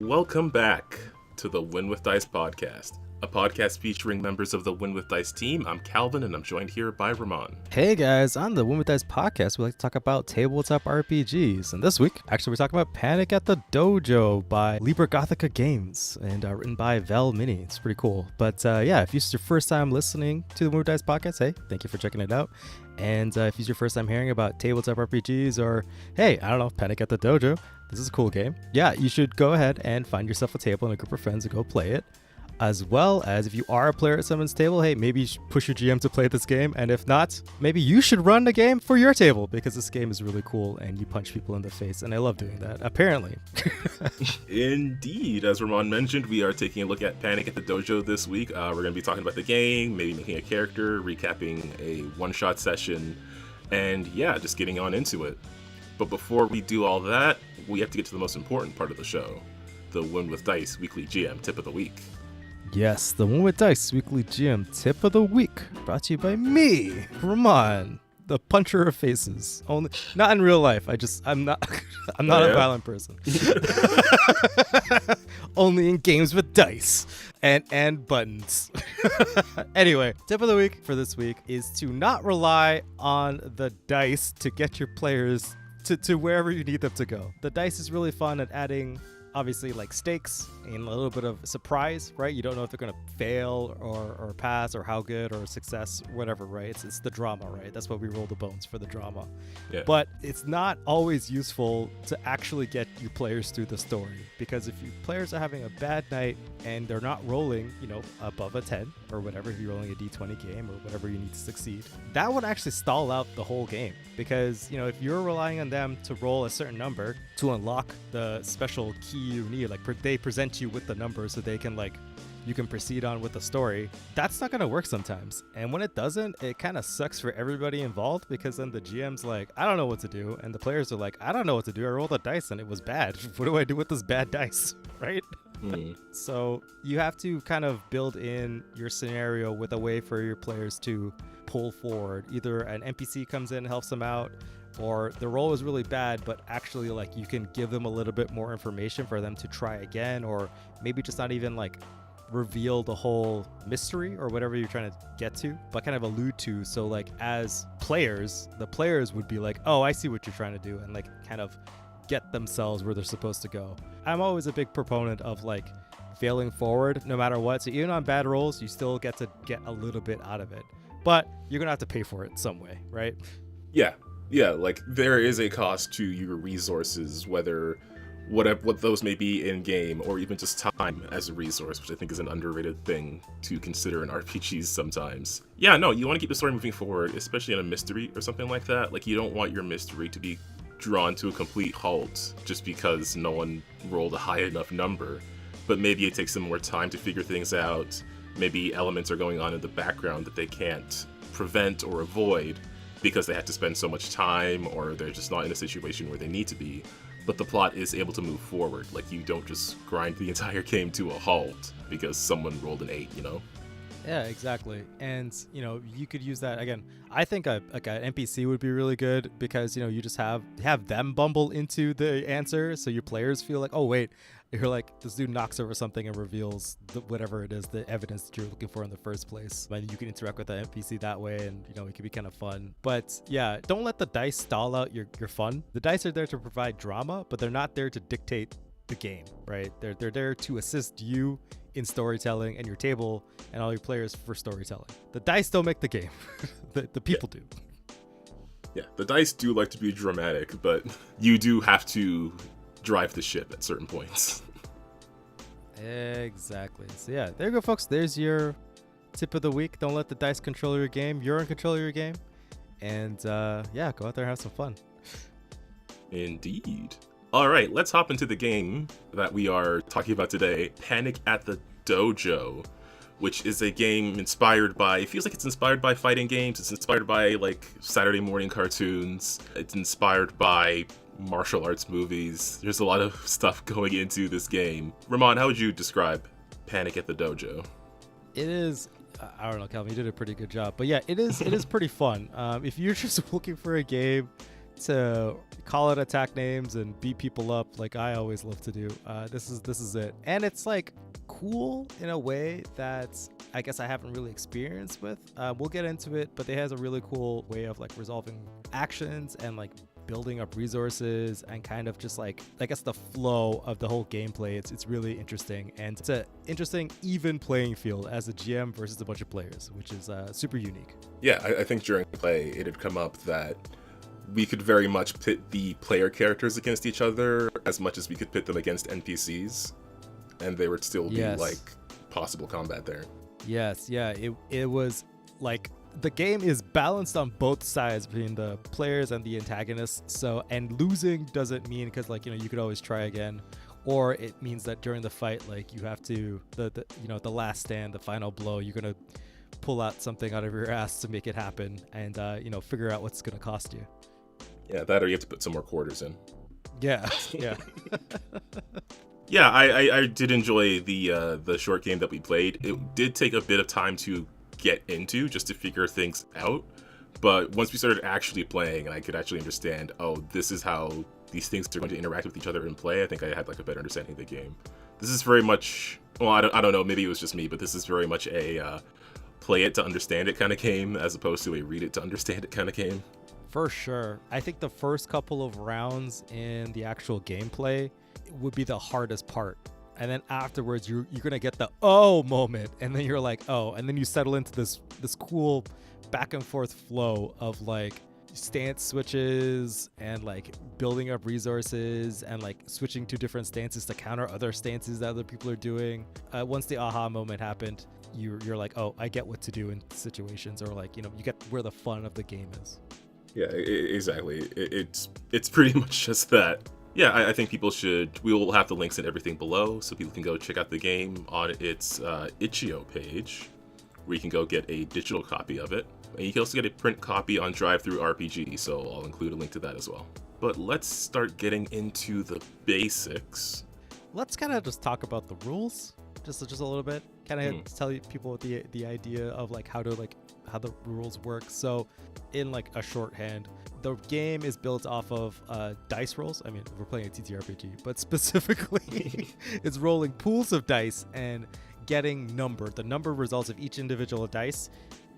Welcome back to the Win with Dice podcast, a podcast featuring members of the Win with Dice team. I'm Calvin, and I'm joined here by Ramon. Hey guys, on the Win with Dice podcast, we like to talk about tabletop RPGs. And this week, actually, we're talking about Panic at the Dojo by Liber Gothica Games and written by Vel Mini. It's pretty cool. But yeah, if it's your first time listening to the Win with Dice podcast, hey, thank you for checking it out. And if it's your first time hearing about tabletop RPGs or, hey, I don't know, Panic at the Dojo, this is a cool game. Yeah, you should go ahead and find yourself a table and a group of friends and go play it. As well as if you are a player at someone's table, hey, maybe you should push your GM to play this game. And if not, maybe you should run the game for your table because this game is really cool and you punch people in the face. And I love doing that, apparently. Indeed. As Ramon mentioned, we are taking a look at Panic at the Dojo this week. We're going to be talking about the game, maybe making a character, recapping a one-shot session, and yeah, just getting on into it. But before we do all that, we have to get to the most important part of the show, the Win with Dice Weekly GM Tip of the Week. Yes, the Win with Dice Weekly GM Tip of the Week, brought to you by me, Ramon, the puncher of faces. Only not in real life. I'm not a violent person. Only in games with dice and buttons. Anyway, tip of the week for this week is to not rely on the dice to get your players to wherever you need them to go. The dice is really fun at adding, obviously, like stakes and a little bit of surprise, right? You don't know if they're going to fail or pass or how good or success, whatever, right? It's the drama, right? That's why we roll the bones, for the drama. Yeah. But it's not always useful to actually get your players through the story, because if your players are having a bad night and they're not rolling, above a 10 or whatever, if you're rolling a D20 game or whatever you need to succeed, that would actually stall out the whole game. Because, if you're relying on them to roll a certain number to unlock the special key you need, like they present you with the number so they can you can proceed on with the story, that's not going to work sometimes. And when it doesn't, it kind of sucks for everybody involved, because then the GM's like, I don't know what to do, and the players are like, I don't know what to do, I rolled a dice and it was bad. What do I do with this bad dice? Right? So you have to kind of build in your scenario with a way for your players to pull forward. Either an NPC comes in and helps them out, or the roll is really bad, but actually you can give them a little bit more information for them to try again, or maybe just not even reveal the whole mystery or whatever you're trying to get to, but kind of allude to. So as players, the players would be like, oh, I see what you're trying to do, and kind of get themselves where they're supposed to go. I'm always a big proponent of failing forward no matter what. So even on bad rolls, you still get to get a little bit out of it, but you're gonna have to pay for it some way, right? Yeah, there is a cost to your resources, whether what those may be in game, or even just time as a resource, which I think is an underrated thing to consider in RPGs sometimes. Yeah, no, you want to keep the story moving forward, especially in a mystery or something like that. You don't want your mystery to be drawn to a complete halt just because no one rolled a high enough number. But maybe it takes them more time to figure things out. Maybe elements are going on in the background that they can't prevent or avoid because they have to spend so much time, or they're just not in a situation where they need to be. But the plot is able to move forward. You don't just grind the entire game to a halt because someone rolled an 8, Yeah, exactly. And, you could use that. Again, I think an NPC would be really good, because, you just have them bumble into the answer, so your players feel like, oh, wait, you're this dude knocks over something and reveals whatever it is, the evidence that you're looking for in the first place. And you can interact with the NPC that way, and, it can be kind of fun. But yeah, don't let the dice stall out your fun. The dice are there to provide drama, but they're not there to dictate the game, right? They're there to assist you in storytelling, and your table and all your players for storytelling. The dice don't make the game. the people do. Yeah, the dice do like to be dramatic, but you do have to drive the ship at certain points. Exactly. So yeah, there you go, folks. There's your tip of the week. Don't let the dice control your game. You're in control of your game. And yeah, go out there and have some fun. Indeed. All right, let's hop into the game that we are talking about today, Panic at the Dojo, which is a game inspired by, it feels like it's inspired by fighting games, it's inspired by Saturday morning cartoons, it's inspired by martial arts movies. There's a lot of stuff going into this game. Ramon, how would you describe Panic at the Dojo? It is, I don't know, Calvin, you did a pretty good job, but yeah, it is pretty fun. If you're just looking for a game to call out attack names and beat people up like I always love to do. This is it. And it's like cool in a way that I guess I haven't really experienced with. We'll get into it, but it has a really cool way of like resolving actions and like building up resources and kind of just like, I guess, the flow of the whole gameplay. It's really interesting, and it's an interesting even playing field as a GM versus a bunch of players, which is super unique. Yeah, I think during play it had come up that we could very much pit the player characters against each other as much as we could pit them against NPCs, and there would still be like possible combat there. Yes, yeah, it was like the game is balanced on both sides between the players and the antagonists. So, and losing doesn't mean, because like, you could always try again, or it means that during the fight, like you have to the last stand, the final blow, you're gonna pull out something out of your ass to make it happen, and figure out what's gonna cost you. Yeah, that or you have to put some more quarters in. Yeah. Yeah, I did enjoy the short game that we played. It did take a bit of time to get into, just to figure things out, but once we started actually playing and I could actually understand, this is how these things are going to interact with each other in play, I think I had like a better understanding of the game. This is very much, well, I don't know, maybe it was just me, but this is very much a play it to understand it kind of game, as opposed to a read it to understand it kind of game. For sure. I think the first couple of rounds in the actual gameplay would be the hardest part. And then afterwards, you're going to get the moment. And then you're like, and then you settle into this cool back and forth flow of like stance switches and like building up resources and like switching to different stances to counter other stances that other people are doing. Once the aha moment happened, you're like, I get what to do in situations, or like, you get where the fun of the game is. Yeah, exactly. It's pretty much just that. Yeah, I think people should. We will have the links and everything below, so people can go check out the game on its itch.io page, where you can go get a digital copy of it. And you can also get a print copy on TTRPG, so I'll include a link to that as well. But let's start getting into the basics. Let's kind of just talk about the rules, just a little bit. Kind of tell people the idea of like how the rules work. So, in like a shorthand, the game is built off of dice rolls. I mean, we're playing a TTRPG, but specifically, it's rolling pools of dice and getting numbered. The number results of each individual dice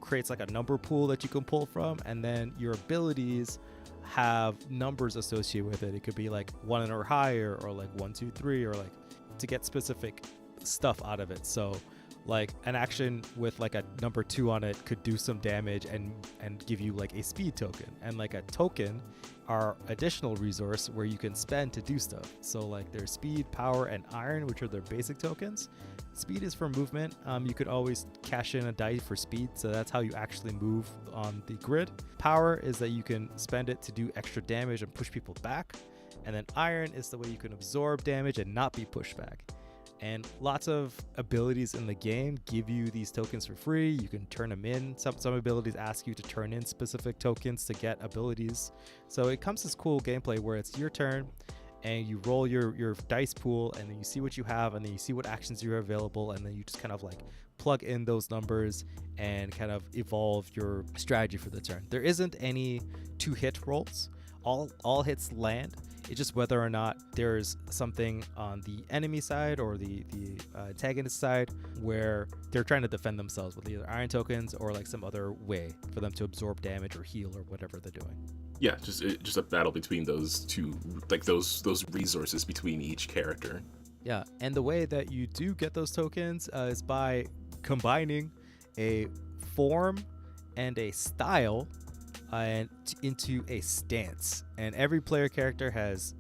creates like a number pool that you can pull from, and then your abilities have numbers associated with it. It could be like 1 or higher, or like 1, 2, 3, or like to get specific stuff out of it. So like an action with like a number 2 on it could do some damage and give you like a speed token, and like a token are additional resource where you can spend to do stuff. So like there's speed, power, and iron, which are their basic tokens. Speed is for movement. You could always cash in a die for speed, so that's how you actually move on the grid. Power is that you can spend it to do extra damage and push people back, and then iron is the way you can absorb damage and not be pushed back. And lots of abilities in the game give you these tokens for free. You can turn them in. Some abilities ask you to turn in specific tokens to get abilities. So it comes this cool gameplay where it's your turn and you roll your dice pool, and then you see what you have, and then you see what actions are available, and then you just kind of like plug in those numbers and kind of evolve your strategy for the turn. There isn't any 2-hit rolls. All hits land. It's just whether or not there's something on the enemy side or the antagonist side where they're trying to defend themselves with either iron tokens or like some other way for them to absorb damage or heal or whatever they're doing. Yeah, just a battle between those two, like those resources between each character. Yeah, and the way that you do get those tokens is by combining a form and a style and into a stance. And every player character has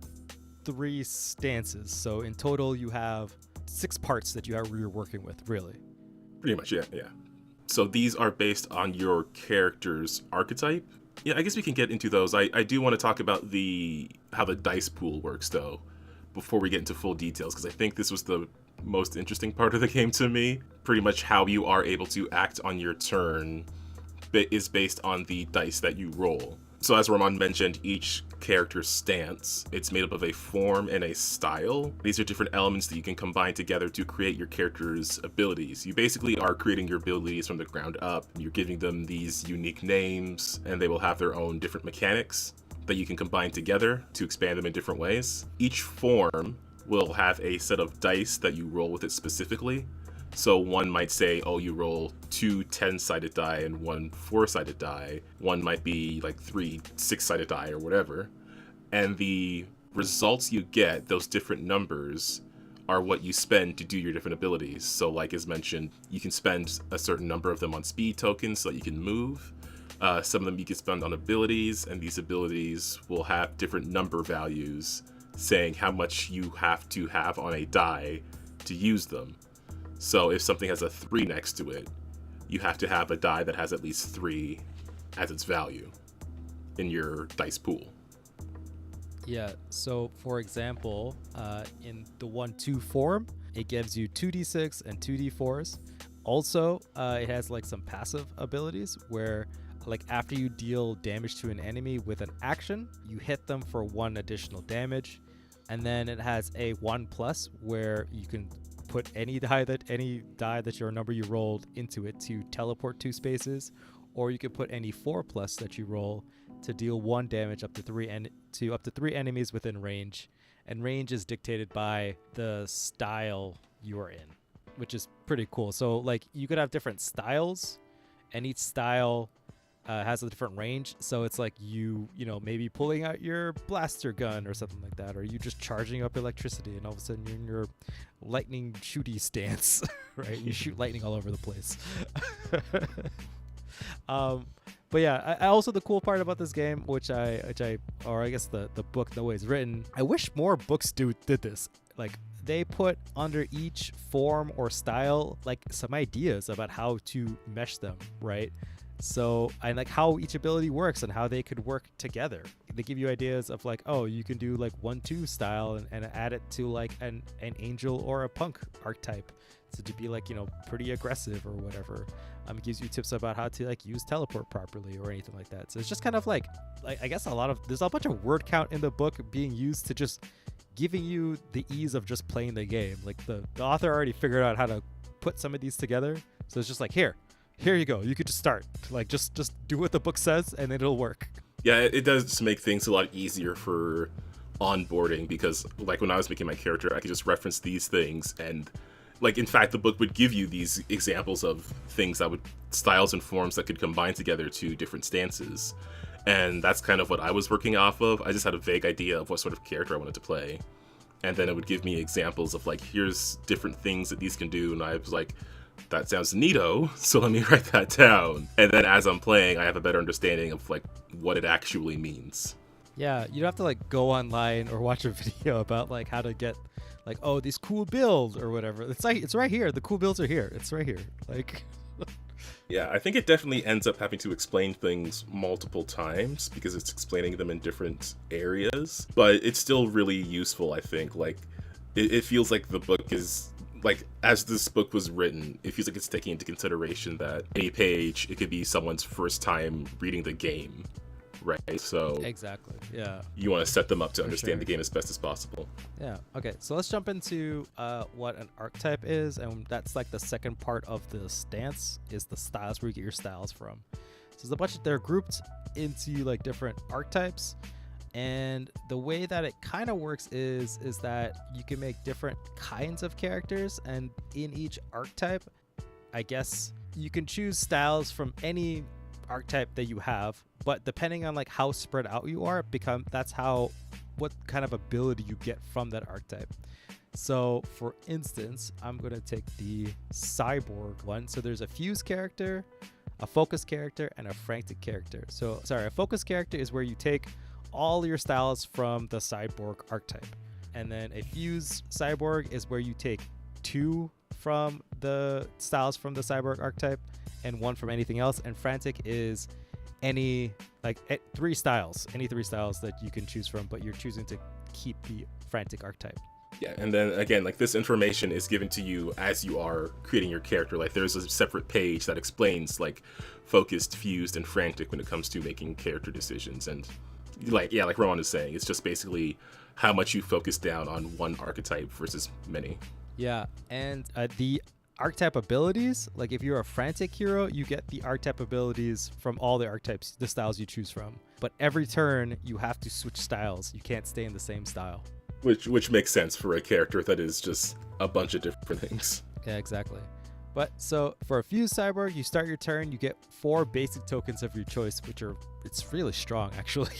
3 stances. So in total, you have 6 parts that you're working with, really. Pretty much, yeah. So these are based on your character's archetype. Yeah, I guess we can get into those. I do want to talk about how the dice pool works, though, before we get into full details, because I think this was the most interesting part of the game to me. Pretty much how you are able to act on your turn is based on the dice that you roll. So as Ramon mentioned, each character's stance, it's made up of a form and a style. These are different elements that you can combine together to create your character's abilities. You basically are creating your abilities from the ground up. You're giving them these unique names, and they will have their own different mechanics. that you can combine together to expand them in different ways. Each form will have a set of dice that you roll with it specifically. So one might say, oh, you roll 2 10-sided die and 1 4-sided die. One might be like 3 6-sided die or whatever. And the results you get, those different numbers, are what you spend to do your different abilities. So like as mentioned, you can spend a certain number of them on speed tokens so that you can move. Some of them you can spend on abilities, and these abilities will have different number values saying how much you have to have on a die to use them. So if something has a 3 next to it, you have to have a die that has at least 3 as its value in your dice pool. Yeah, so for example, in the 1-2 form, it gives you 2d6 and 2d4s. Also, it has like some passive abilities where like after you deal damage to an enemy with an action, you hit them for 1 additional damage. And then it has a 1+ where you can put any die that your number you rolled into it to teleport 2 spaces, or you can put any 4+ that you roll to deal 1 damage up to 3 enemies within range. And range is dictated by the style you are in, which is pretty cool. So like you could have different styles, and each style has a different range. So it's like you know, maybe pulling out your blaster gun or something like that, or you just charging up electricity, and all of a sudden you're in your lightning shooty stance, right? You shoot lightning all over the place. But yeah, I also, the cool part about this game, which I guess the book, the way it's written, I wish more books did this. Like they put under each form or style like some ideas about how to mesh them, right? So, and like how each ability works and how they could work together. They give you ideas of like, oh, you can do like 1-2 style and add it to like an angel or a punk archetype. So to be like, you know, pretty aggressive or whatever. It gives you tips about how to like use teleport properly or anything like that. So it's just kind of like I guess there's a bunch of word count in the book being used to just giving you the ease of just playing the game. Like the author already figured out how to put some of these together. So it's just like, here you go. You could just start. Like just do what the book says and it'll work. Yeah, it does just make things a lot easier for onboarding, because like when I was making my character, I could just reference these things, and like in fact the book would give you these examples of things that would styles and forms that could combine together to different stances. And that's kind of what I was working off of. I just had a vague idea of what sort of character I wanted to play. And then it would give me examples of like, here's different things that these can do, and I was like, that sounds neato, so let me write that down. And then as I'm playing, I have a better understanding of like what it actually means. Yeah, you don't have to like go online or watch a video about like how to get like, oh, these cool builds or whatever. It's like, it's right here. The cool builds are here. It's right here. Like yeah, I think it definitely ends up having to explain things multiple times because it's explaining them in different areas, but it's still really useful, I think. Like it feels like the book is like, as this book was written, it feels like it's taking into consideration that any page, it could be someone's first time reading the game, right? So exactly, yeah. You want to set them up to understand the game as best as possible. Yeah. Okay. So let's jump into what an archetype is, and that's like the second part of the stance is the styles, where you get your styles from. So there's a bunch of, they're grouped into like different archetypes. And the way that it kind of works is that you can make different kinds of characters, and in each archetype, I guess you can choose styles from any archetype that you have, but depending on like how spread out you are, that's what kind of ability you get from that archetype. So for instance, I'm going to take the cyborg one. So there's a fuse character, a focus character, and a frantic character. So sorry, a focus character is where you take all your styles from the cyborg archetype, and then a fuse cyborg is where you take 2 from the styles from the cyborg archetype and 1 from anything else, and frantic is any 3 styles that you can choose from, but you're choosing to keep the frantic archetype. Yeah, and then again, like this information is given to you as you are creating your character. Like there's a separate page that explains like focused, fused, and frantic when it comes to making character decisions. And like Rowan is saying, it's just basically how much you focus down on one archetype versus many. Yeah, and the archetype abilities, like if you're a frantic hero, you get the archetype abilities from all the archetypes, the styles you choose from. But every turn, you have to switch styles. You can't stay in the same style. Which makes sense for a character that is just a bunch of different things. Yeah, exactly. But so for a Fuse Cyborg, you start your turn, you get 4 basic tokens of your choice, it's really strong actually.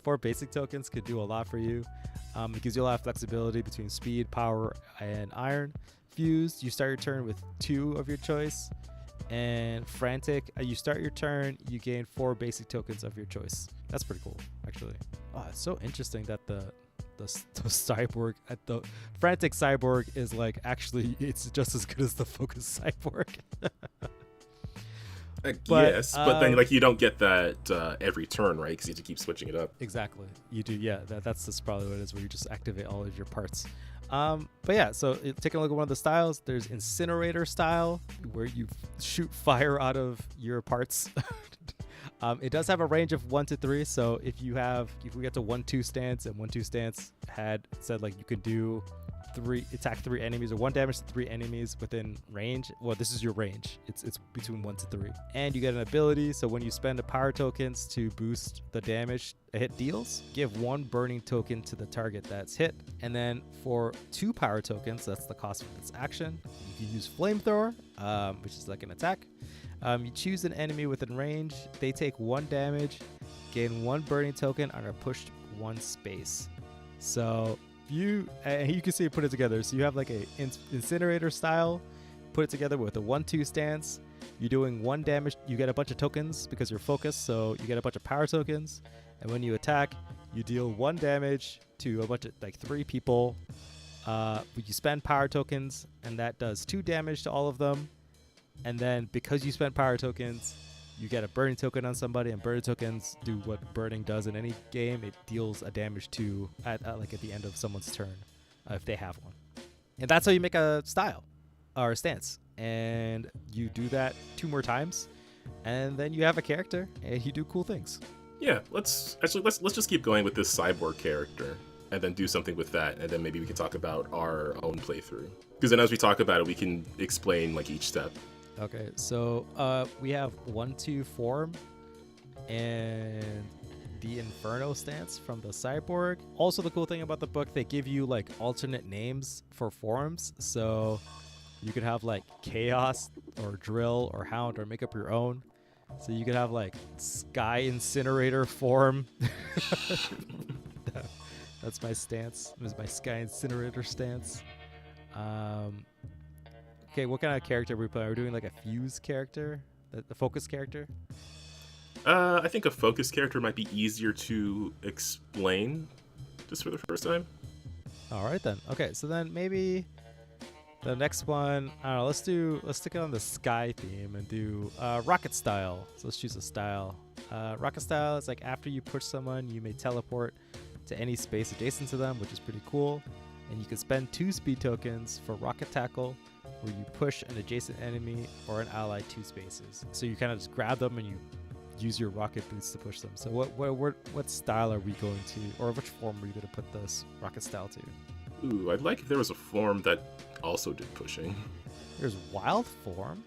4 basic tokens could do a lot for you. It gives you a lot of flexibility between speed, power, and iron. Fused, you start your turn with 2 of your choice. And Frantic, you start your turn, you gain 4 basic tokens of your choice. That's pretty cool, actually. Oh, it's so interesting that the cyborg at the Frantic Cyborg is like actually it's just as good as the Focus Cyborg. Yes, but then like you don't get that every turn, right? Because you have to keep switching it up. Exactly, you do. Yeah, that's just probably what it is, where you just activate all of your parts. But yeah, so taking a look at one of the styles, there's Incinerator style, where you shoot fire out of your parts. It does have a range of 1 to 3, so if we get to 1-2 stance, and 1-2 stance had said like you could do attack 3 enemies or 1 damage to 3 enemies within range. Well, this is your range. It's between 1 to 3. And you get an ability, so when you spend a power tokens to boost the damage a hit deals, give 1 burning token to the target that's hit. And then for 2 power tokens, that's the cost of its action, you can use Flamethrower, which is like an attack. You choose an enemy within range, they take 1 damage, gain 1 burning token, and are pushed 1 space. So you can see it put it together. So you have like a Incinerator style, put it together with a 1-2 stance. You're doing 1 damage, you get a bunch of tokens because you're focused, so you get a bunch of power tokens. And when you attack, you deal 1 damage to a bunch of like 3 people. You spend power tokens, and that does 2 damage to all of them. And then because you spent power tokens, you get a burning token on somebody, and burning tokens do what burning does in any game. It deals a damage to at the end of someone's turn, if they have one. And that's how you make a style or a stance. And you do that 2 more times, and then you have a character and you do cool things. Yeah, let's just keep going with this cyborg character and then do something with that, and then maybe we can talk about our own playthrough. Because then as we talk about it, we can explain like each step. Okay, so we have 1-2 form and the Inferno stance from the Cyborg. Also, the cool thing about the book, they give you like alternate names for forms. So you could have like Chaos or Drill or Hound, or make up your own. So you could have like Sky Incinerator form. That's my stance. This is my Sky Incinerator stance. Okay, what kind of character are we playing? Are we doing like a Fuse character? The focus character? I think a focus character might be easier to explain just for the first time. All right then. Okay, so then maybe the next one, I don't know, let's stick it on the sky theme and do rocket style. So let's choose a style. Rocket style is like after you push someone, you may teleport to any space adjacent to them, which is pretty cool. And you can spend 2 speed tokens for rocket tackle, where you push an adjacent enemy or an ally 2 spaces. So you kind of just grab them and you use your rocket boots to push them. So what style are we going to, or which form are you going to put this rocket style to? Ooh, I'd like if there was a form that also did pushing. There's wild form.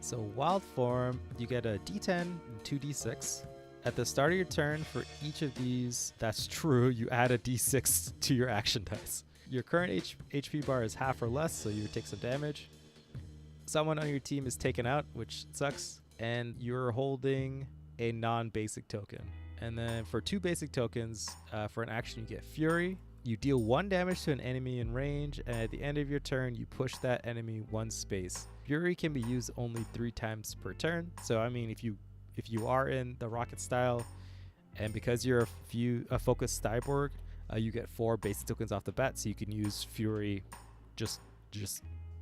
So wild form, you get a D10 and 2D6. At the start of your turn, for each of these, that's true, you add a D6 to your action dice. Your current HP bar is half or less, so you take some damage. Someone on your team is taken out, which sucks, and you're holding a non-basic token. And then for 2 basic tokens, for an action you get Fury. You deal 1 damage to an enemy in range, and at the end of your turn, you push that enemy 1 space. Fury can be used only 3 times per turn. So I mean, if you are in the rocket style, and because you're a focused cyborg, you get 4 basic tokens off the bat, so you can use Fury just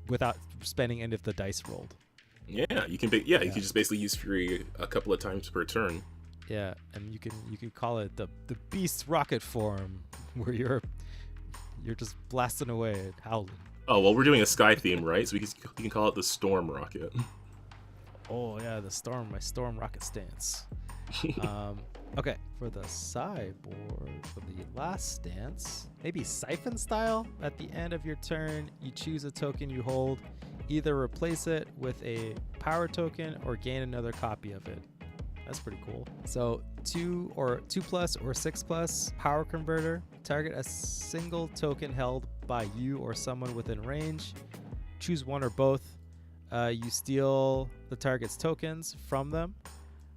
without spending any of the dice rolled. Yeah, you can just basically use Fury a couple of times per turn. Yeah, and you can call it the Beast Rocket form, where you're just blasting away and howling. Oh well, we're doing a sky theme, right? So we can call it the Storm Rocket. Oh yeah, my storm rocket stance. Okay, for the cyborg, for the last stance, maybe Siphon style. At the end of your turn, you choose a token you hold. either replace it with a power token or gain another copy of it. That's pretty cool. So 2 plus or 6 plus power converter. Target a single token held by you or someone within range. Choose one or both. You steal the target's tokens from them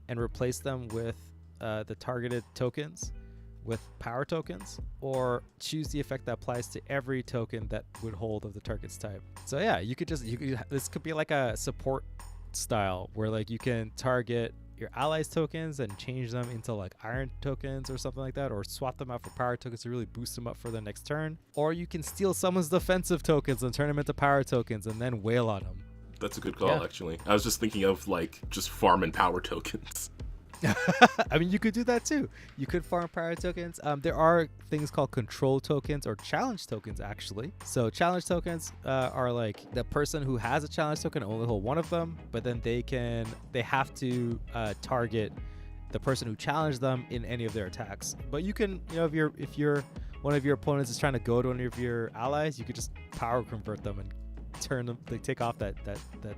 and replace them with the targeted tokens with power tokens, or choose the effect that applies to every token that would hold of the target's type. So yeah, this could be like a support style where like you can target your allies' tokens and change them into like iron tokens or something like that, or swap them out for power tokens to really boost them up for the next turn. Or you can steal someone's defensive tokens and turn them into power tokens and then wail on them. That's a good call, actually. I was just thinking of like just farming power tokens. I mean, you could do that too. You could farm power tokens. There are things called control tokens or challenge tokens, actually. So challenge tokens are like the person who has a challenge token only hold one of them, but then they have to target the person who challenged them in any of their attacks. But you can, if you're one of your opponents is trying to go to one of your allies, you could just power convert them and turn them, they take off that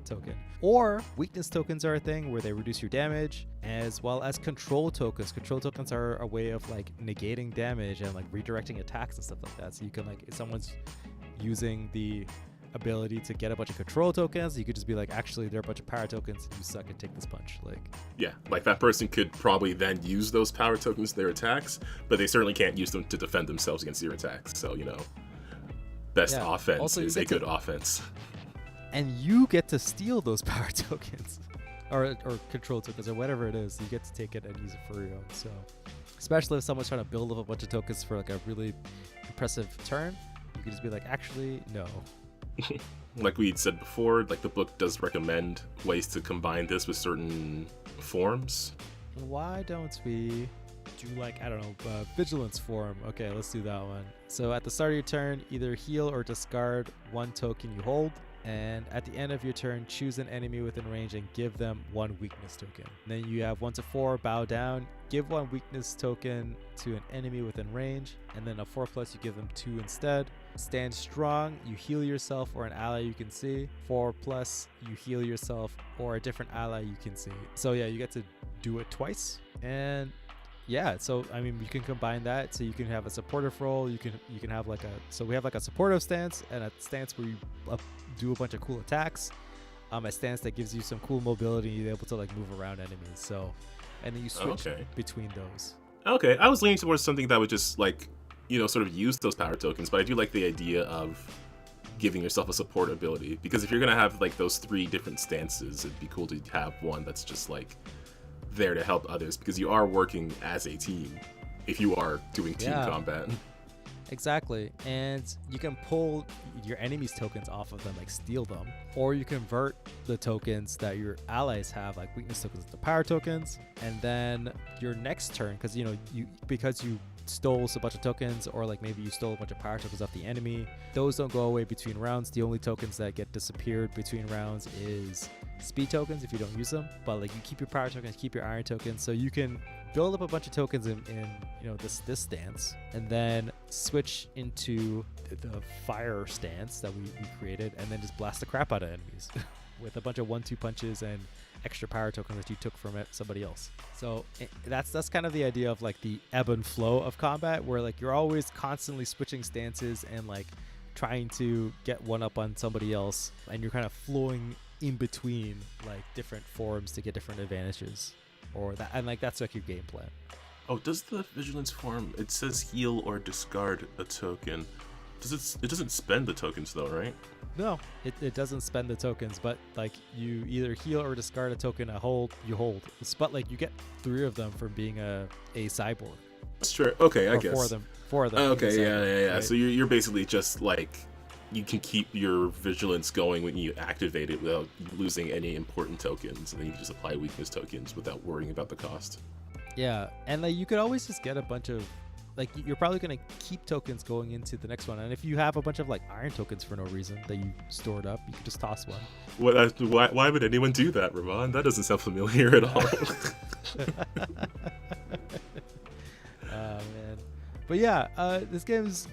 token. Or weakness tokens are a thing where they reduce your damage, as well as control tokens. Control tokens are a way of like negating damage and like redirecting attacks and stuff like that. So you can, like, if someone's using the ability to get a bunch of control tokens, you could just be like, actually they're a bunch of power tokens, you suck and take this punch. Like, yeah, like that person could probably then use those power tokens in their attacks, but they certainly can't use them to defend themselves against your attacks. So best offense also, is a good offense. And you get to steal those power tokens or control tokens or whatever it is. You get to take it and use it for your own. So especially if someone's trying to build up a bunch of tokens for like a really impressive turn, you can just be like, actually, no. Like we said before, like the book does recommend ways to combine this with certain forms. Why don't we do like, I don't know, vigilance form? Okay, let's do that one. So at the start of your turn, either heal or discard one token you hold, and at the end of your turn, choose an enemy within range and give them one weakness token. And then you have 1 to 4, bow down, give one weakness token to an enemy within range, and then a 4 plus you give them 2 instead. Stand strong, you heal yourself or an ally you can see. 4 plus you heal yourself or a different ally you can see. So yeah, you get to do it twice. And yeah, so I mean, you can combine that, so you can have a supportive role. You can have like so we have like a supportive stance and a stance where you do a bunch of cool attacks, a stance that gives you some cool mobility and you're able to like move around enemies. So, and then you switch between those. Okay, I was leaning towards something that would just like, sort of use those power tokens, but I do like the idea of giving yourself a support ability, because if you're gonna have like those 3 different stances, it'd be cool to have one that's just like there to help others, because you are working as a team if you are doing team combat. Exactly. And you can pull your enemy's tokens off of them, like steal them, or you convert the tokens that your allies have, like weakness tokens, to power tokens. And then your next turn, because because you stole a bunch of tokens, or like maybe you stole a bunch of power tokens off the enemy, those don't go away between rounds. The only tokens that get disappeared between rounds is speed tokens if you don't use them, but like you keep your power tokens, keep your iron tokens, so you can build up a bunch of tokens in this stance, and then switch into the fire stance that we created, and then just blast the crap out of enemies with a bunch of 1-2 punches and extra power tokens that you took from somebody else. So that's kind of the idea of like the ebb and flow of combat, where like you're always constantly switching stances and like trying to get one up on somebody else, and you're kind of flowing in between like different forms to get different advantages, or that, and like that's like your game plan. Oh, does the vigilance form, it says heal or discard a token. It doesn't spend the tokens though, right? No, it doesn't spend the tokens, but like you either heal or discard a token. You hold. But like you get 3 of them from being a cyborg. That's true. Okay, I guess. 4 of them. Okay, yeah. Right? So So you're basically just like, you can keep your vigilance going when you activate it without losing any important tokens, and then you can just apply weakness tokens without worrying about the cost. Yeah, and like you could always just get a bunch of, like, you're probably going to keep tokens going into the next one, and if you have a bunch of like iron tokens for no reason that you stored up, you can just toss one. Why would anyone do that, Ramon? That doesn't sound familiar at all. Oh man. But yeah, this game's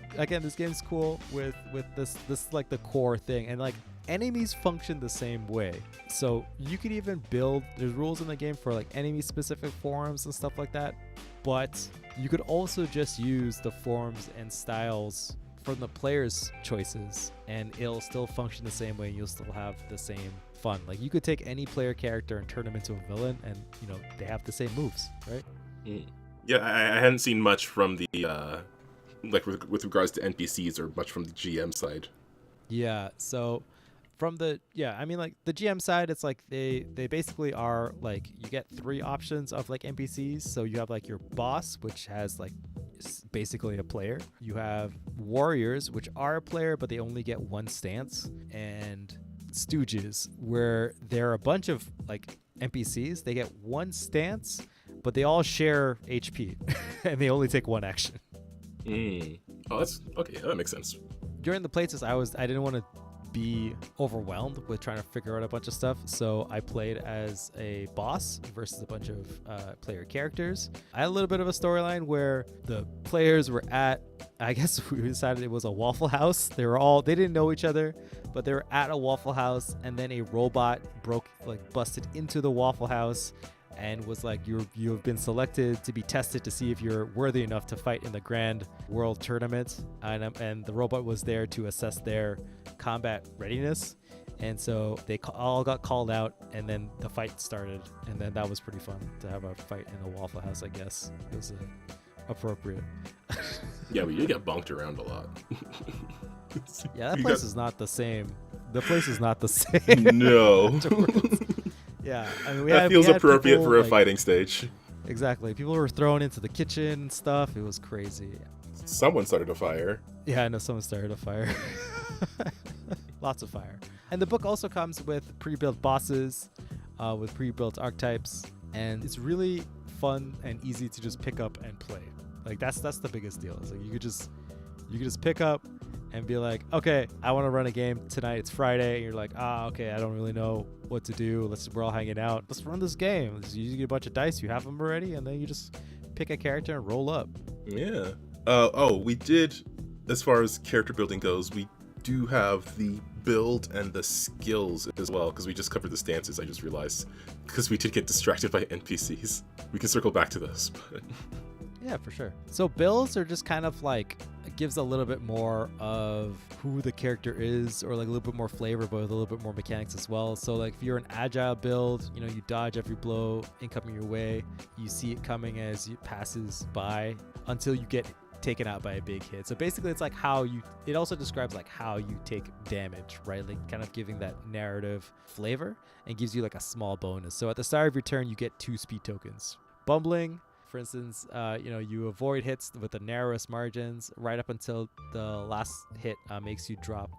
cool with this like the core thing, and like enemies function the same way. So you could even build, there's rules in the game for like enemy specific forms and stuff like that, but you could also just use the forms and styles from the player's choices and it'll still function the same way and you'll still have the same fun. Like you could take any player character and turn them into a villain and they have the same moves, right? Yeah, I hadn't seen much from the like with regards to NPCs or much from the GM side. Yeah, so from the like the GM side, it's like they basically are like you get 3 options of like NPCs. So you have like your boss, which has like basically a player. You have warriors, which are a player, but they only get 1 stance, and stooges, where they're a bunch of like NPCs. They get 1 stance, but they all share HP, and they only take 1 action. Oh, that's okay. That makes sense. During the playtest, I didn't want to be overwhelmed with trying to figure out a bunch of stuff, so I played as a boss versus a bunch of player characters. I had a little bit of a storyline where the players were at, I guess we decided it was a Waffle House. They didn't know each other, but they were at a Waffle House, and then a robot busted into the Waffle House and was like, you have been selected to be tested to see if you're worthy enough to fight in the Grand World Tournament. And the robot was there to assess their combat readiness. And so they all got called out, and then the fight started. And then that was pretty fun to have a fight in a Waffle House, I guess. It was appropriate. Yeah, we did get bonked around a lot. Yeah, that place is not the same. The place is not the same. No. Yeah, I mean, that feels appropriate people, for a fighting stage. Exactly. People were thrown into the kitchen and stuff. It was crazy. Someone started a fire. Yeah, I know someone started a fire. Lots of fire. And the book also comes with pre-built bosses, with pre-built archetypes, and it's really fun and easy to just pick up and play. Like that's the biggest deal. It's like you could just pick up and be like, okay, I want to run a game tonight. It's Friday, and you're like, okay, I don't really know what to do. We're all hanging out. Let's run this game. You get a bunch of dice. You have them already, and then you just pick a character and roll up. Yeah. We did, as far as character building goes, we do have the build and the skills as well, because we just covered the stances, I just realized, because we did get distracted by NPCs. We can circle back to those. But... Yeah, for sure. So builds are just kind of like, it gives a little bit more of who the character is, or like a little bit more flavor, but with a little bit more mechanics as well. So like if you're an agile build, you dodge every blow incoming your way. You see it coming as it passes by until you get taken out by a big hit. So basically it's like it also describes like how you take damage, right? Like kind of giving that narrative flavor, and gives you like a small bonus. So at the start of your turn, you get 2 speed tokens. Bumbling, for instance, you avoid hits with the narrowest margins right up until the last hit makes you drop,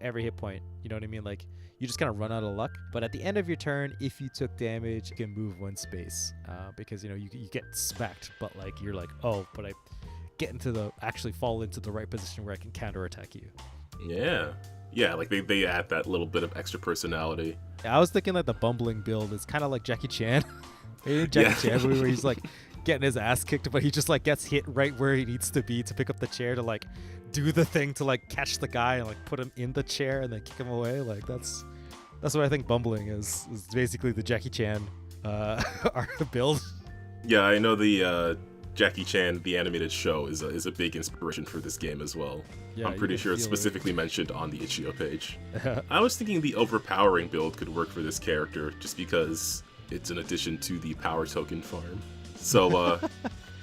every hit point. You know what I mean? Like you just kind of run out of luck. But at the end of your turn, if you took damage, you can move 1 space because you get smacked. But like you're like, oh, but I get actually fall into the right position where I can counterattack you. Yeah, like they add that little bit of extra personality. Yeah, I was thinking that the bumbling build is kind of like Jackie Chan. Chan movie where he's like getting his ass kicked, but he just like gets hit right where he needs to be to pick up the chair to like do the thing to like catch the guy and like put him in the chair and then kick him away. Like that's what I think bumbling is basically the Jackie Chan build. Yeah, I know the Jackie Chan, the animated show, is a big inspiration for this game as well. Yeah, I'm pretty sure it's specifically mentioned on the itch.io page. I was thinking the overpowering build could work for this character, just because it's an addition to the power token farm. So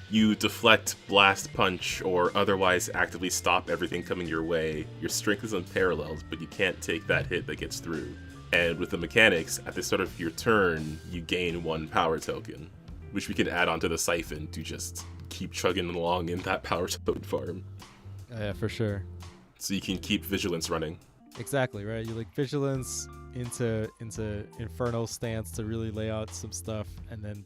you deflect, blast, punch, or otherwise actively stop everything coming your way. Your strength is unparalleled, but you can't take that hit that gets through. And with the mechanics, at the start of your turn, you gain 1 power token, which we can add onto the siphon to just keep chugging along in that power token farm. Yeah, for sure. So you can keep vigilance running. Exactly, right? You like vigilance into infernal stance to really lay out some stuff, and then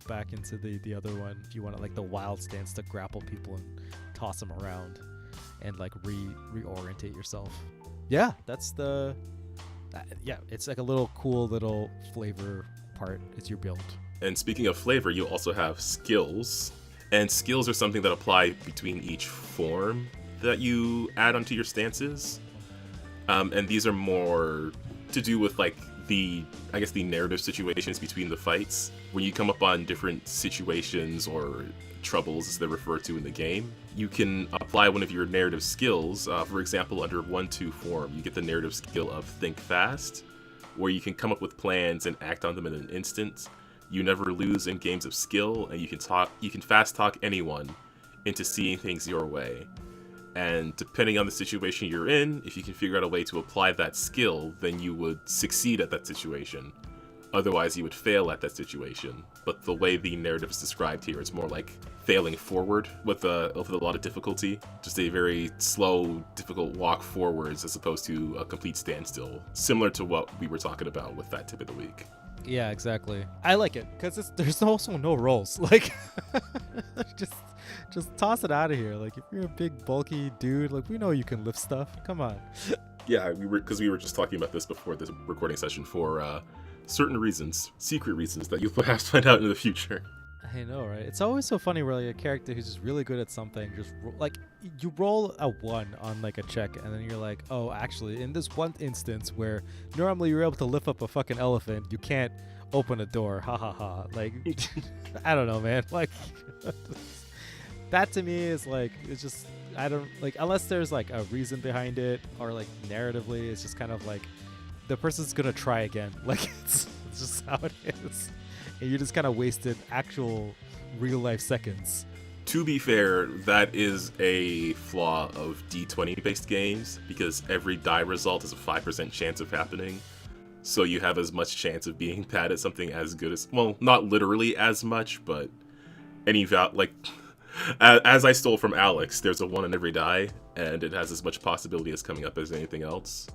back into the other one if you want like the wild stance to grapple people and toss them around and like reorientate yourself. Yeah, that's it's like a little cool little flavor part. It's your build. And speaking of flavor, you also have skills. And skills are something that apply between each form that you add onto your stances. And these are more to do with like the narrative situations between the fights. When you come up on different situations or troubles, as they're referred to in the game, you can apply one of your narrative skills. For example, under 1-2 form, you get the narrative skill of Think Fast, where you can come up with plans and act on them in an instant. You never lose in games of skill, and you can fast talk anyone into seeing things your way. And depending on the situation you're in, if you can figure out a way to apply that skill, then you would succeed at that situation. Otherwise, you would fail at that situation. But the way the narrative is described here is more like failing forward with a lot of difficulty. Just a very slow, difficult walk forwards as opposed to a complete standstill. Similar to what we were talking about with that tip of the week. Yeah, exactly. I like it because there's also no rolls. Like, just toss it out of here. Like, if you're a big bulky dude, like, we know you can lift stuff. Come on. Yeah, we were just talking about this before this recording session for certain reasons, secret reasons that you'll perhaps find out in the future. I know, right? It's always so funny where like a character who's just really good at something, like you roll a 1 on like a check, and then you're like, oh, actually, in this one instance where normally you're able to lift up a fucking elephant, you can't open a door. Ha ha ha. Like, I don't know, man. Like, that to me is like, it's just, I don't like, unless there's like a reason behind it or like narratively, it's just kind of like the person's gonna try again. Like, it's just how it is. And you just kind of wasted actual real life seconds. To be fair, that is a flaw of D20 based games, because every die result has a 5% chance of happening. So you have as much chance of being bad at something as good as, well, not literally as much, but as I stole from Alex, there's a 1 on every die, and it has as much possibility as coming up as anything else.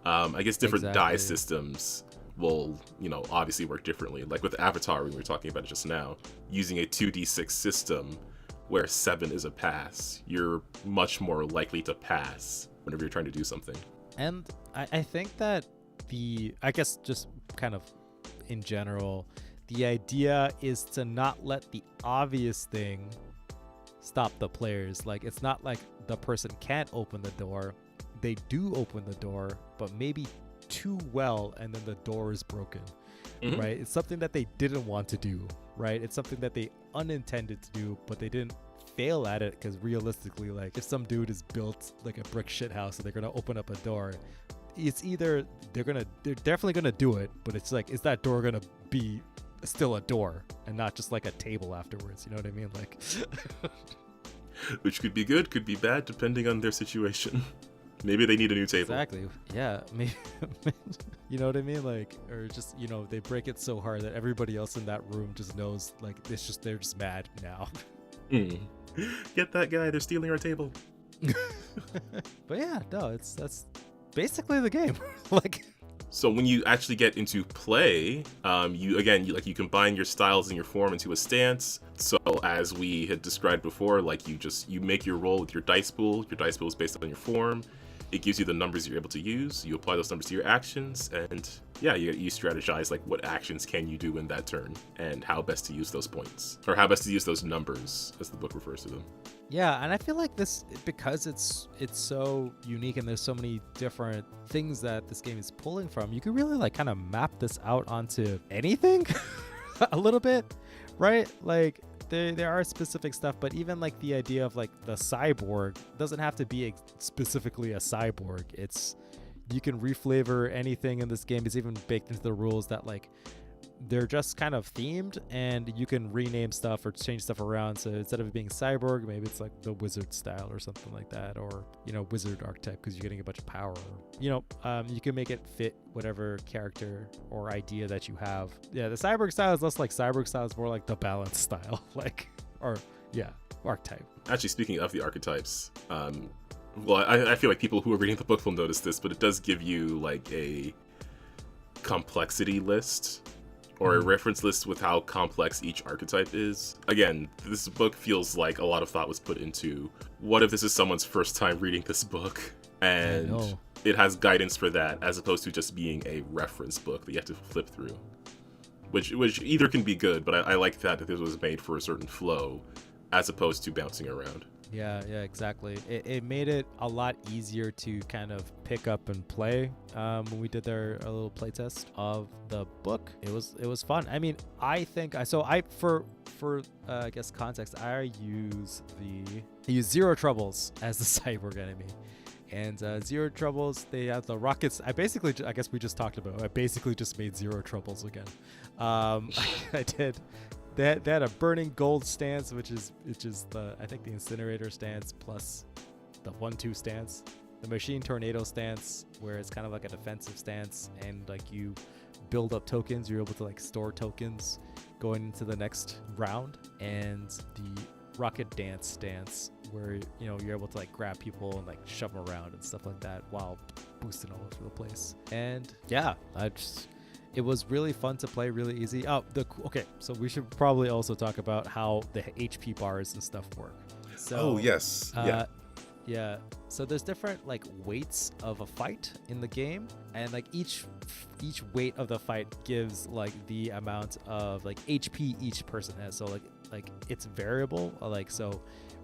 I guess different die systems will, obviously work differently. Like with Avatar, we were talking about it just now, using a 2d6 system where 7 is a pass, you're much more likely to pass whenever you're trying to do something. And I think that I guess just kind of in general, the idea is to not let the obvious thing stop the players. Like, it's not like the person can't open the door. They do open the door, but maybe too well, and then the door is broken. Mm-hmm. Right? It's something that they didn't want to do, right? It's something that they unintended to do, but they didn't fail at it, because realistically, like, if some dude is built like a brick shit house and they're gonna open up a door, it's either they're definitely gonna do it, but it's like, is that door gonna be still a door and not just like a table afterwards? You know what I mean? Like, which could be good, could be bad, depending on their situation. Maybe they need a new table. Exactly. Yeah. Maybe. You know what I mean? Like, or just, they break it so hard that everybody else in that room just knows, like, they're just mad now. Get that guy, they're stealing our table. But yeah, no, that's basically the game. Like, so when you actually get into play, you combine your styles and your form into a stance. So as we had described before, like, you make your roll with your dice pool. Your dice pool is based on your form. It gives you the numbers you're able to use. You apply those numbers to your actions, and yeah, you strategize, like, what actions can you do in that turn and how best to use those points, or how best to use those numbers, as the book refers to them. Yeah, and I feel like this, because it's so unique and there's so many different things that this game is pulling from, you can really like kind of map this out onto anything a little bit, right? Like, there are specific stuff, but even like the idea of like the cyborg doesn't have to be specifically a cyborg. You can reflavor anything in this game. It's even baked into the rules that like they're just kind of themed, and you can rename stuff or change stuff around. So instead of it being cyborg, maybe it's like the wizard style or something like that, or wizard archetype, because you're getting a bunch of power. You can make it fit whatever character or idea that you have. Yeah, the cyborg style is less like cyborg style, it's more like the balance style, like, or yeah, archetype. Actually, speaking of the archetypes, well, I feel like people who are reading the book will notice this, but it does give you like a complexity list, or a reference list with how complex each archetype is. Again, this book feels like a lot of thought was put into, what if this is someone's first time reading this book? And it has guidance for that, as opposed to just being a reference book that you have to flip through. Which either can be good, but I like that this was made for a certain flow, as opposed to bouncing around. Yeah, exactly. It made it a lot easier to kind of pick up and play. When we did a little playtest of the book, it was fun. I mean, I think for I guess context, I use Zero Troubles as the cyborg enemy. And Zero Troubles, they have the rockets. I guess we just talked about it. I basically just made Zero Troubles again. I did. They had a burning gold stance, which is I think the incinerator stance plus the 1-2 stance, the machine tornado stance, where it's kind of like a defensive stance, and like you build up tokens, you're able to like store tokens going into the next round, and the rocket dance stance, where you're able to like grab people and like shove them around and stuff like that while boosting all over the place. And yeah, it was really fun to play, really easy. Okay, so we should probably also talk about how the HP bars and stuff work. So, yes. Yeah. So there's different like weights of a fight in the game, and like each weight of the fight gives like the amount of like HP each person has. So like it's variable. Like so,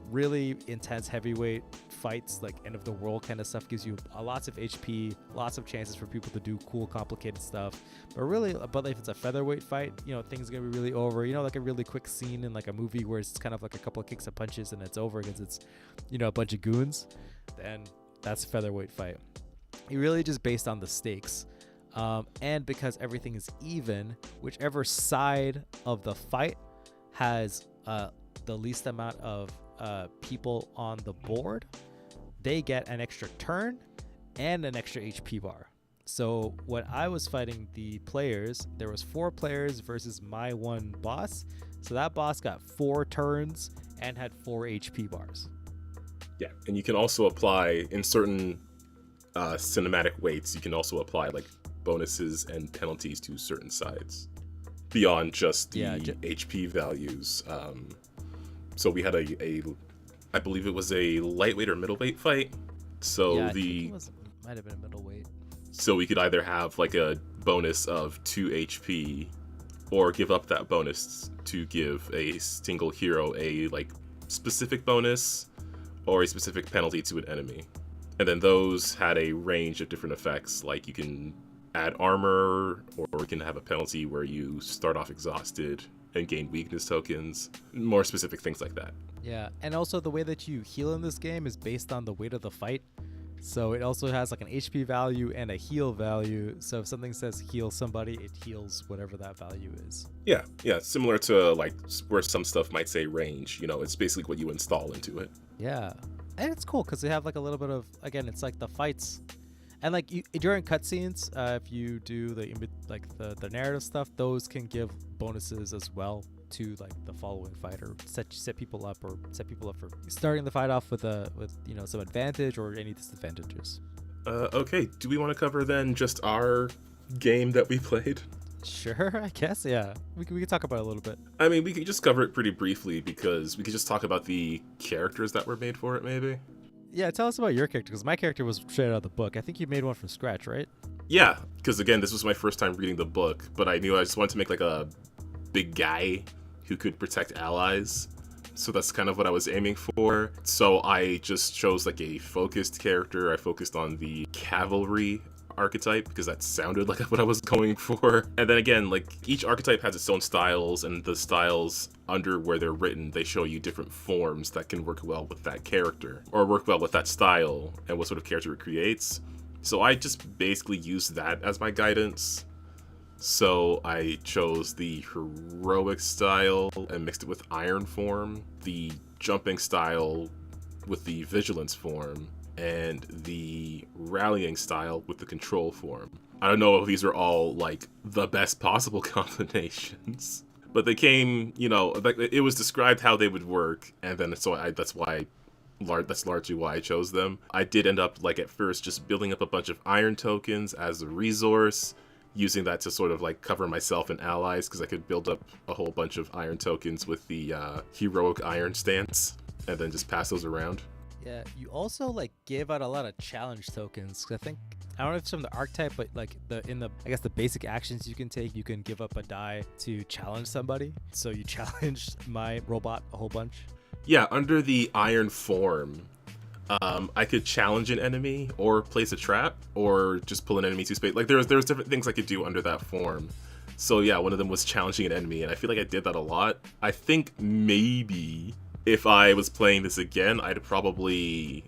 really intense heavyweight fights, like end of the world kind of stuff, gives you lots of HP, lots of chances for people to do cool, complicated stuff. But if it's a featherweight fight, things are gonna be really over. Like a really quick scene in like a movie where it's kind of like a couple of kicks and punches and it's over because it's a bunch of goons. Then that's a featherweight fight. It really just based on the stakes. And because everything is even, whichever side of the fight has the least amount of people on the board, they get an extra turn and an extra HP bar. So when I was fighting the players, there was 4 players versus my one boss. So that boss got 4 turns and had 4 HP bars. Yeah, and you can also apply in certain cinematic weights. You can also apply like bonuses and penalties to certain sides beyond just the HP values. So we had I believe it was a lightweight or middleweight fight. So I think it might have been a middleweight. So we could either have like a bonus of 2 HP, or give up that bonus to give a single hero a like specific bonus or a specific penalty to an enemy. And then those had a range of different effects, like you can add armor, or you can have a penalty where you start off exhausted and gain weakness tokens, more specific things like that. Yeah, and also the way that you heal in this game is based on the weight of the fight. So it also has like an HP value and a heal value. So if something says heal somebody, it heals whatever that value is. Yeah, similar to like where some stuff might say range. It's basically what you install into it. Yeah, and it's cool because they have like a little bit of, again, it's like the fights. And like during cutscenes, if you do the narrative stuff, those can give bonuses as well to like the following fight, or set people up for starting the fight off with some advantage or any disadvantages. Okay, do we want to cover then just our game that we played? Sure, I guess, yeah. We can talk about it a little bit. I mean, we could just cover it pretty briefly because we could just talk about the characters that were made for it, maybe. Yeah, tell us about your character, because my character was straight out of the book. I think you made one from scratch, right? Yeah, because again, this was my first time reading the book, but I knew I just wanted to make like a big guy who could protect allies. So that's kind of what I was aiming for. So I just chose like a focused character. I focused on the cavalry archetype because that sounded like what I was going for. And then again, like each archetype has its own styles, and the styles under where they're written, they show you different forms that can work well with that character or work well with that style and what sort of character it creates. So I just basically used that as my guidance. So I chose the heroic style and mixed it with iron form, the jumping style with the vigilance form, and the rallying style with the control form. I don't know if these are all like the best possible combinations, but they came, it was described how they would work, and then that's largely why I chose them. I did end up like at first just building up a bunch of iron tokens as a resource, using that to sort of like cover myself and allies, because I could build up a whole bunch of iron tokens with the heroic iron stance and then just pass those around. Yeah, you also like gave out a lot of challenge tokens. I don't know if it's from the archetype, but like the basic actions you can take, you can give up a die to challenge somebody. So you challenged my robot a whole bunch. Yeah, under the iron form, I could challenge an enemy or place a trap or just pull an enemy to space. Like there was different things I could do under that form. So yeah, one of them was challenging an enemy, and I feel like I did that a lot. I think maybe if I was playing this again, I'd probably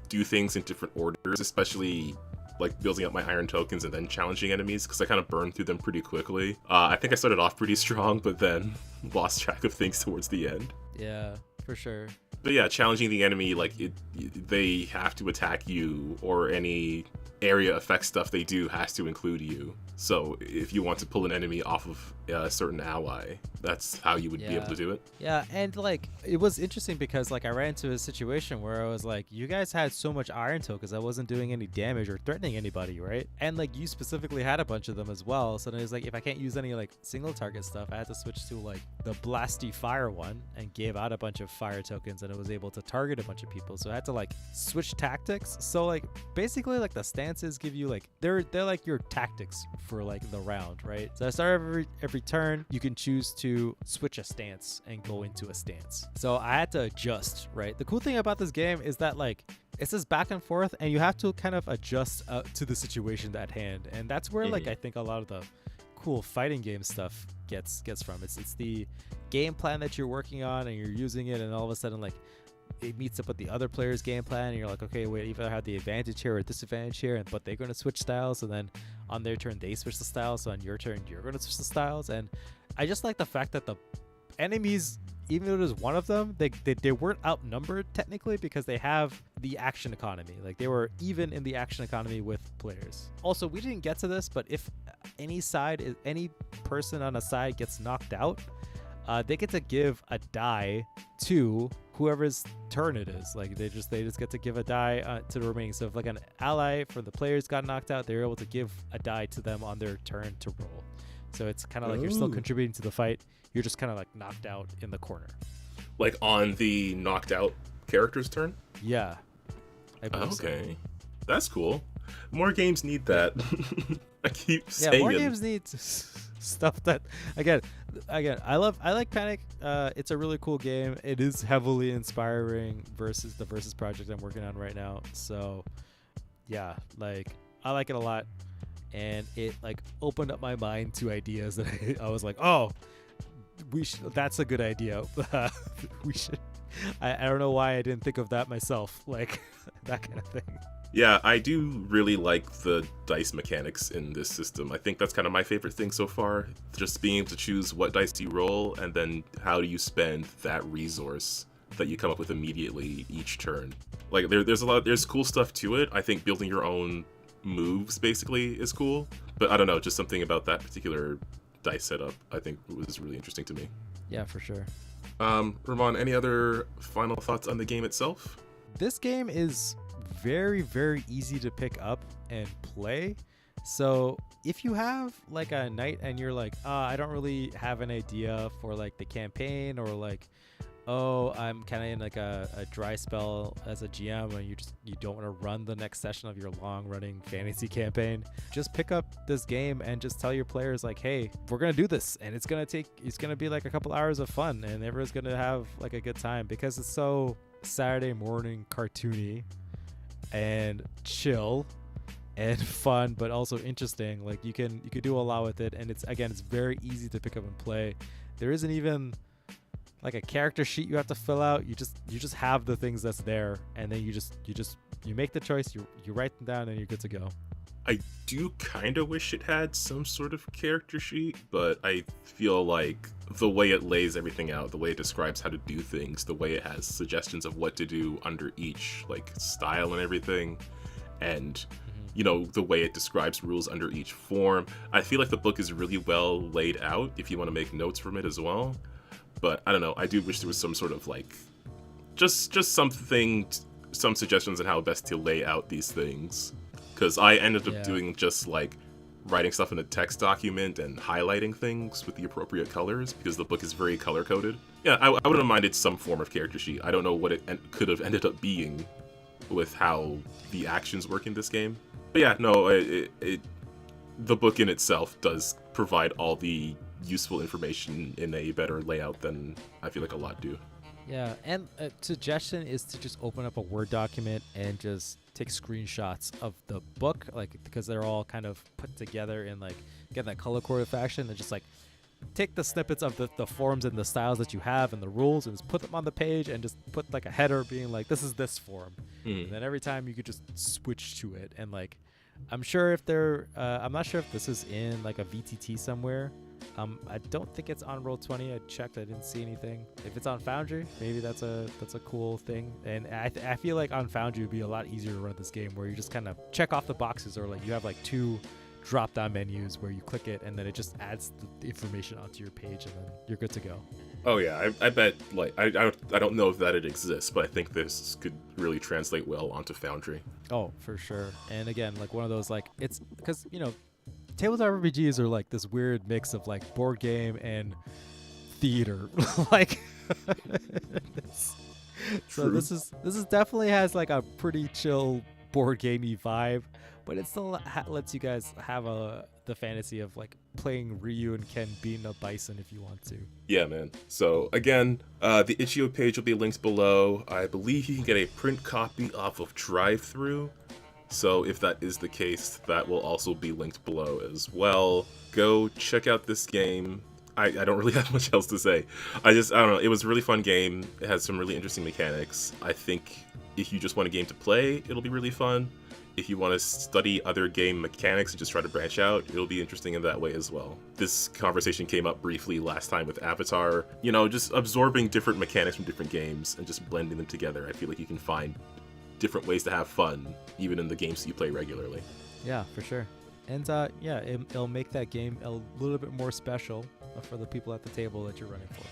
do things in different orders, especially like building up my iron tokens and then challenging enemies, because I kind of burned through them pretty quickly. I think I started off pretty strong, but then lost track of things towards the end. Yeah, for sure. But yeah, challenging the enemy, like they have to attack you, or any area effect stuff they do has to include you. So if you want to pull an enemy off of a certain ally, that's how you would be able to do it. Yeah, and like it was interesting because like I ran into a situation where I was like, you guys had so much iron tokens, I wasn't doing any damage or threatening anybody, right? And like you specifically had a bunch of them as well. So then it was like, if I can't use any like single target stuff, I had to switch to like the blasty fire one and gave out a bunch of fire tokens, and it was able to target a bunch of people. So I had to like switch tactics. So like basically like the stances give you like they're like your tactics for like the round, right? So I start every turn, you can choose to switch a stance and go into a stance. So I had to adjust, right? The cool thing about this game is that like it's this back and forth, and you have to kind of adjust to the situation at hand, and that's where like I think a lot of the cool fighting game stuff gets from. It's the game plan that you're working on and you're using it, and all of a sudden like it meets up with the other player's game plan, and you're like, okay, wait, either have the advantage here or disadvantage here, but they're going to switch styles, and then on their turn they switch the styles, so on your turn you're going to switch the styles. And I just like the fact that the enemies, even though there's one of them, they weren't outnumbered technically, because they have the action economy. Like they were even in the action economy with players. Also, we didn't get to this, but if any person on a side gets knocked out, they get to give a die to whoever's turn it is. Like they just get to give a die to the remaining. So if like an ally from the players got knocked out, they're able to give a die to them on their turn to roll. So it's kind of like you're still contributing to the fight. You're just kind of like knocked out in the corner. Like on the knocked out character's turn? Yeah. Okay. So. That's cool. More games need that. I keep saying. Yeah, more games need stuff that again I like Panic. It's a really cool game. It is heavily inspiring versus the Versus project I'm working on right now. So yeah, like I like it a lot, and it like opened up my mind to ideas that I was like, oh, that's a good idea. We should. I don't know why I didn't think of that myself, like that kind of thing. Yeah, I do really like the dice mechanics in this system. I think that's kind of my favorite thing so far. Just being able to choose what dice you roll, and then how do you spend that resource that you come up with immediately each turn. Like there's cool stuff to it. I think building your own moves basically is cool, but I don't know, just something about that particular dice setup I think was really interesting to me. Yeah, for sure. Ramon, any other final thoughts on the game itself? This game is very, very easy to pick up and play. So if you have like a night and you're like, I don't really have an idea for like the campaign, or like, oh, I'm kind of in like a dry spell as a GM, and you don't want to run the next session of your long running fantasy campaign, just pick up this game and just tell your players like, hey, we're gonna do this, and it's gonna be like a couple hours of fun, and everyone's gonna have like a good time, because it's so Saturday morning cartoony and chill and fun, but also interesting. Like you can do a lot with it, and it's very easy to pick up and play. There isn't even like a character sheet you have to fill out. You just have the things that's there, and then you make the choice, you write them down, and you're good to go. I do kind of wish it had some sort of character sheet, but I feel like the way it lays everything out, the way it describes how to do things, the way it has suggestions of what to do under each like style and everything, and you know, the way it describes rules under each form, I feel like the book is really well laid out if you want to make notes from it as well. But I don't know, I do wish there was some sort of like just something, some suggestions on how best to lay out these things. Because I ended up doing just like writing stuff in a text document and highlighting things with the appropriate colors, because the book is very color coded. Yeah, I wouldn't have minded some form of character sheet. I don't know what it could have ended up being with how the actions work in this game. But yeah, no, the book in itself does provide all the useful information in a better layout than I feel like a lot do. Yeah, and a suggestion is to just open up a Word document and just take screenshots of the book, like because they're all kind of put together in like get that color coded fashion, and just like take the snippets of the forms and the styles that you have and the rules and just put them on the page and just put like a header being like, this is this form. And then every time you could just switch to it. And like, I'm sure if I'm not sure if this is in like a VTT somewhere. I don't think it's on Roll20. I checked, I didn't see anything. If it's on Foundry, maybe that's a cool thing. And I feel like on Foundry would be a lot easier to run this game, where you just kind of check off the boxes, or like you have like 2 drop-down menus where you click it and then it just adds the information onto your page, and then you're good to go. Oh yeah, I bet, like, I don't know if that it exists, but I think this could really translate well onto Foundry. Oh, for sure. And again, like one of those, like, it's because, tabletop RPGs are like this weird mix of like board game and theater. Like, so this is definitely has like a pretty chill board gamey vibe, but it still lets you guys have the fantasy of like playing Ryu and Ken being a bison if you want to. Yeah, man. So again, the itch.io page will be linked below. I believe you can get a print copy off of Drive-Thru. So if that is the case, that will also be linked below as well. Go check out this game. I don't really have much else to say. I don't know. It was a really fun game. It has some really interesting mechanics. I think if you just want a game to play, it'll be really fun. If you want to study other game mechanics and just try to branch out, it'll be interesting in that way as well. This conversation came up briefly last time with Avatar. Just absorbing different mechanics from different games and just blending them together. I feel like you can find different ways to have fun, even in the games that you play regularly. Yeah, for sure. And it'll make that game a little bit more special for the people at the table that you're running for.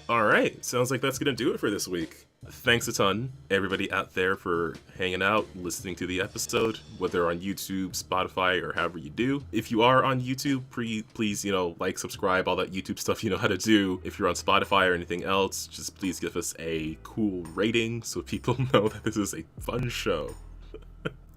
All right, sounds like that's gonna do it for this week. Thanks a ton, everybody out there, for hanging out, listening to the episode, whether on YouTube, Spotify, or however you do. If you are on YouTube, please, like, subscribe, all that YouTube stuff you know how to do. If you're on Spotify or anything else, just please give us a cool rating so people know that this is a fun show.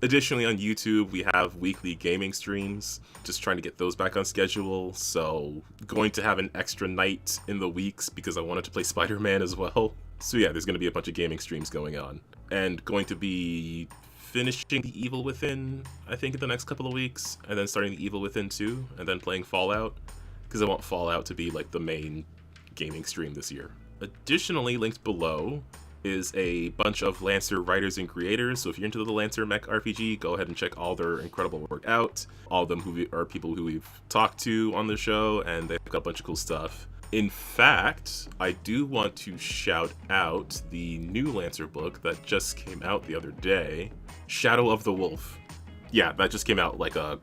Additionally, on YouTube, we have weekly gaming streams, just trying to get those back on schedule. So going to have an extra night in the weeks because I wanted to play Spider-Man as well. So yeah, there's going to be a bunch of gaming streams going on. And going to be finishing The Evil Within, I think, in the next couple of weeks. And then starting The Evil Within 2, and then playing Fallout. Because I want Fallout to be like the main gaming stream this year. Additionally, linked below is a bunch of Lancer writers and creators. So if you're into the Lancer Mech RPG, go ahead and check all their incredible work out. All of them who are people who we've talked to on the show, and they've got a bunch of cool stuff. In fact, I do want to shout out the new Lancer book that just came out the other day, Shadow of the Wolf. Yeah, that just came out like a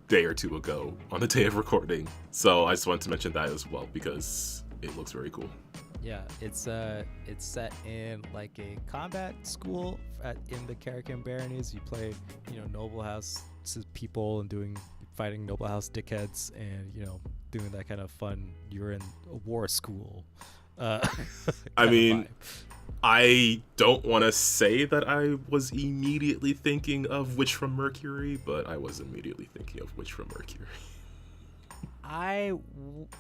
day or two ago on the day of recording. So I just wanted to mention that as well because it looks very cool. Yeah, it's set in like a combat school in the Karakin Baronies. You play, noble house people and fighting noble house dickheads, and doing that kind of fun. You're in a war school. I mean, I don't want to say that I was immediately thinking of Witch from Mercury, but I was immediately thinking of Witch from Mercury. I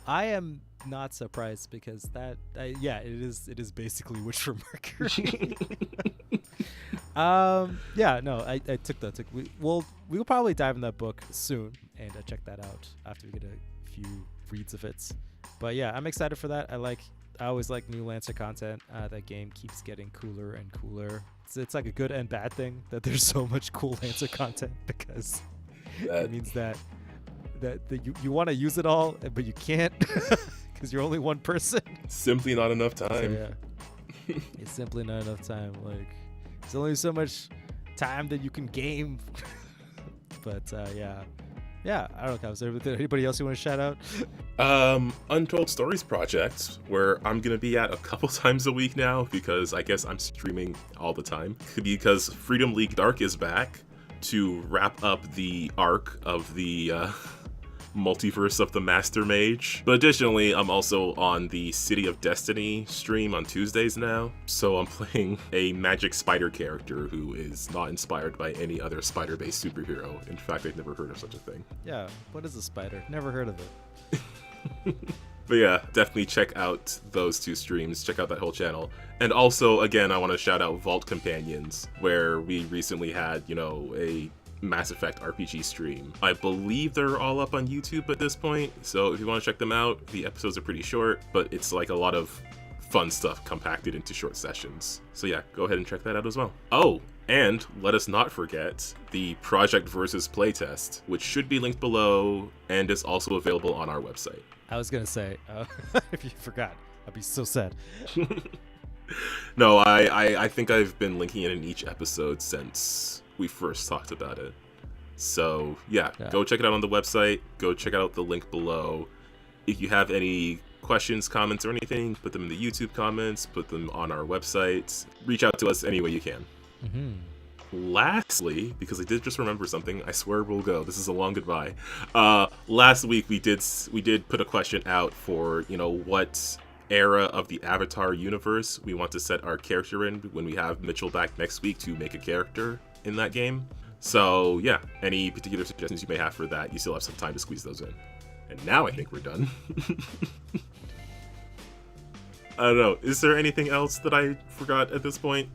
am not surprised because it is basically Witch from Mercury. I took that. We'll probably dive in that book soon and check that out after we get a few reads of it. But yeah, I'm excited for that. I always like new Lancer content. That game keeps getting cooler and cooler. It's like a good and bad thing that there's so much cool Lancer content, because it means that you want to use it all, but you can't because you're only one person. Simply not enough time. So, yeah. It's simply not enough time. Like, there's only so much time that you can game. But yeah, I don't know. Is there anybody else you want to shout out? Untold Stories Project, where I'm gonna be at a couple times a week now because I guess I'm streaming all the time because Freedom League Dark is back to wrap up the arc of the multiverse of the Master Mage. But additionally, I'm also on the City of Destiny stream on Tuesdays now. So I'm playing a magic spider character who is not inspired by any other spider-based superhero. In fact, I've never heard of such a thing. Yeah, what is a spider? Never heard of it. But yeah, definitely check out those 2 streams. Check out that whole channel. And also, again, I want to shout out Vault Companions, where we recently had, a Mass Effect RPG stream. I believe they're all up on YouTube at this point, so if you want to check them out, the episodes are pretty short, but it's like a lot of fun stuff compacted into short sessions. So yeah, go ahead and check that out as well. Oh, and let us not forget the Project Versus playtest, which should be linked below and is also available on our website. I was gonna say, if you forgot, I'd be so sad. No, I think I've been linking it in each episode since we first talked about it. So yeah, go check it out on the website. Go check out the link below. If you have any questions, comments, or anything, put them in the YouTube comments, put them on our website. Reach out to us any way you can. Mm-hmm. Lastly, because I did just remember something, I swear we'll go. This is a long goodbye. Last week we did put a question out for what era of the Avatar universe we want to set our character in when we have Mitchell back next week to make a character in that game. So yeah, any particular suggestions you may have for that, you still have some time to squeeze those in. And now I think we're done. I don't know. Is there anything else that I forgot at this point?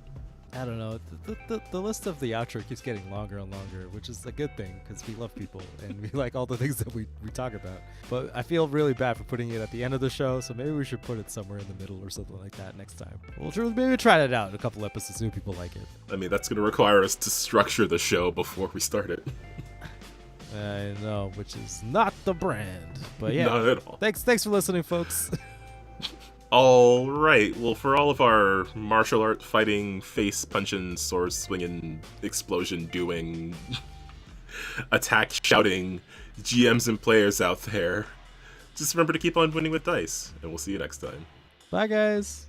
I don't know. The list of the outro keeps getting longer and longer, which is a good thing because we love people and we like all the things that we talk about. But I feel really bad for putting it at the end of the show, so maybe we should put it somewhere in the middle or something like that next time. We'll maybe try it out in a couple episodes, see if people like it. I mean, that's going to require us to structure the show before we start it. I know, which is not the brand. But yeah, not at all. Thanks for listening, folks. All right. Well, for all of our martial art fighting, face punching, sword swinging, explosion doing, attack shouting GMs and players out there, just remember to keep on winning with dice, and we'll see you next time. Bye, guys.